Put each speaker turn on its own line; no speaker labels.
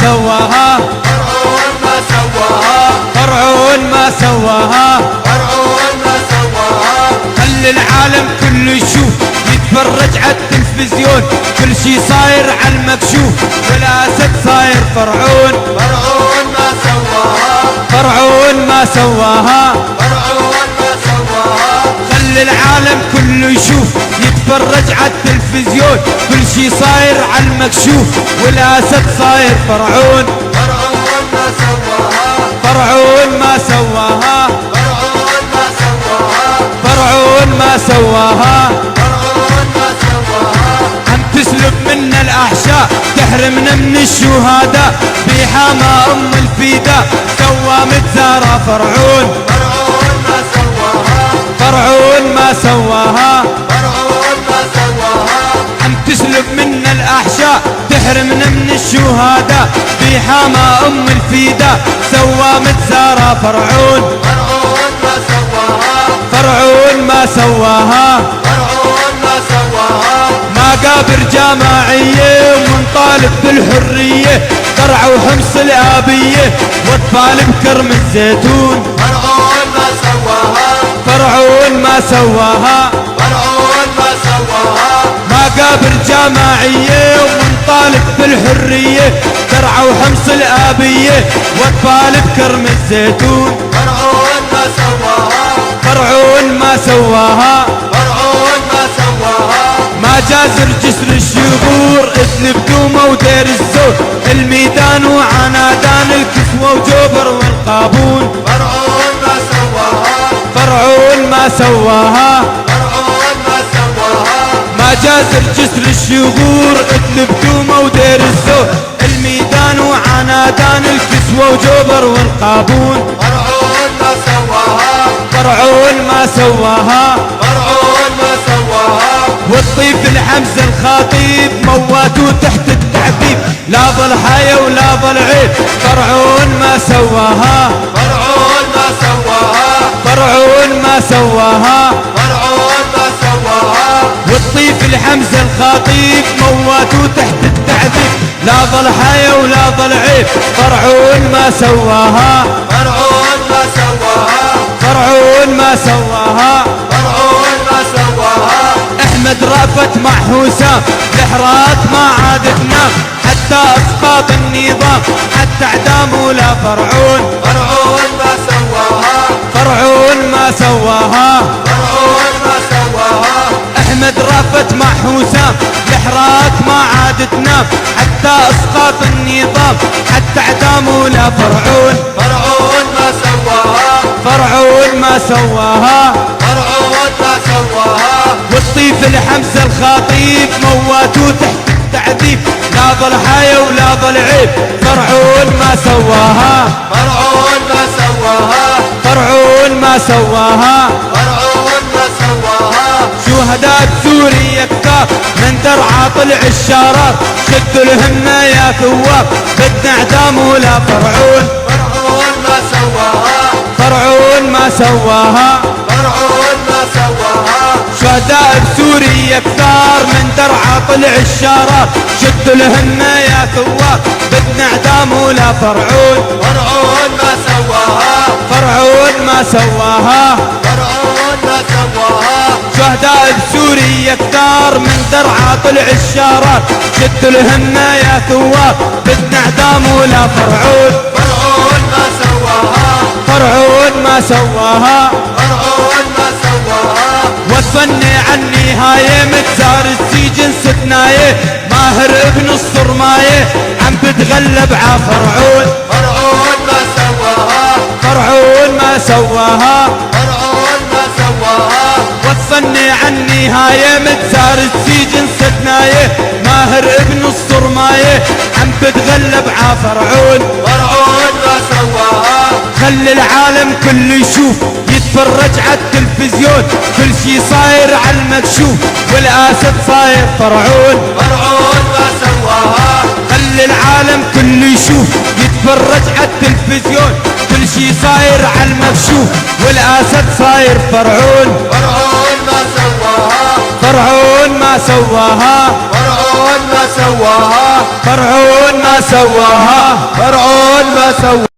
سواها،
فرعون ما سواها،
فرعون ما سواها،
فرعون ما سواها.
خلي العالم كله يشوف يتفرج على التلفزيون، كل شي صاير على المكشوف والاسد صاير فرعون.
فرعون ما سواها،
فرعون ما سواها،
فرعون ما سواها.
خلي العالم كله يشوف يتفرج على التلفزيون، كل شي صاير على المكشوف والاسد صاير فرعون.
فرعون ما سواها،
فرعون ما سواها،
فرعون ما سواها،
فرعون ما سواها،
فرعون ما سواها.
عم تسلب منا الاحشاء تحرمنا من الشهداء، بحما ام الفداء سوى متزارع فرعون.
فرعون ما سواها،
فرعون ما سواها،
فرعون ما سواها.
عم تسلب منا الاحشاء تحرمنا من الشهداء، بحما ام الفداء سوى متزارع فرعون.
فرعون ما سواها،
فرعون ما سواها،
فرعون ما سواها.
مقابر جماعية ومنطالب بالحرية، قرع وحمص الآبية واطفال بكرم الزيتون.
فرعون ما سواها،
فرعون ما سواها،
فرعون ما سواها.
مقابر جماعية ومنطالب بالحرية، قرع وحمص الآبية واطفال بكرم الزيتون.
فرعون ما سواها،
فرعون ما سواها،
فرعون ما سواها.
ما جازر جسر الشغور اذن بدومه ودير الزور، الميدان وعنادان الكسوة وجوبر والقابون.
فرعون ما سواها،
فرعون ما سواها،
فرعون ما سواها.
ما جازر جسر الشغور اذن بدومه ودير الزور، الميدان وعنادان الكسوة وجوبر والقابون.
فرعون ما سواها،
فرعون ما سواها،
فرعون ما سواها.
والطيف الحمزة الخطيب مواتوا تحت التعذيب، لا ضلحايا ولا ضلعيب فرعون ما سواها.
فرعون ما سواها،
فرعون ما سواها،
فرعون ما سواها.
والطيف الحمزة الخطيب مواتوا تحت التعذيب، لا ضلحايا ولا ضلعيب فرعون ما سواها.
فرعون ما سواها،
فرعون ما سواها،
فرعون ما سواها.
احمد رأفت مع حسام الحراك ما عاد تنام، حتى اسقاط النظام حتى اعدام ولا فرعون.
فرعون ما سواها،
فرعون ما سواها،
فرعون ما سواها.
احمد رأفت مع حسام الحراك ما عاد تنام، حتى اسقاط النظام حتى اعدام ولا فرعون.
فرعون ما سواها،
فرعون ما سواها،
فرعون ما سواها.
والطيف الحمزة الخطيب مواتوا تحت التعذيب، لا ضلحايا ولا ضلعيب فرعون ما سواها.
فرعون ما سواها،
فرعون ما سواها،
فرعون ما سواها.
شهداء سوريا كتار من درعا طلع الشرار، شدوا الهمة يا ثواب بدنا اعدام ولا فرعون.
فرعون ما سواها،
فرعون ما سواها،
فرعون ما سواها.
شهداء بسوريا كثار من درعا طلع الشرار، شدوا الهمة يا ثواب بدنا اعدام ولا فرعون.
فرعون ما سواها،
فرعون ما سواها،
فرعون ما سواها.
شهداء بسوريا كثار من درعا طلع الشرار، شدوا الهمة يا ثواب بدنا اعدام ولا فرعون.
فرعون ما سواها،
فرعون ما سواها،
فرعون ما سواها.
وصلني عن نهاية متزار السجن ستناية، ماهر ابن الصرماية عم بتغلب ع فرعون.
فرعون ما سواها،
فرعون ما سواها،
فرعون ما سواها.
وصلني عن نهاية متزار السجن ستناية، ماهر ابن الصرماية عم بتغلب ع فرعون.
فرعون ما سواها،
خلي العالم كله يشوف يتفرج على التلفزيون، كل شي صاير على المكشوف والاسد صاير فرعون.
فرعون ما سواها،
خلي العالم كله يشوف يتفرج على التلفزيون، كل شي صاير على المكشوف والاسد صاير فرعون.
فرعون ما سواها،
فرعون ما سواها،
فرعون ما سواها.
فرعون ما سواها
فرعون ما سواها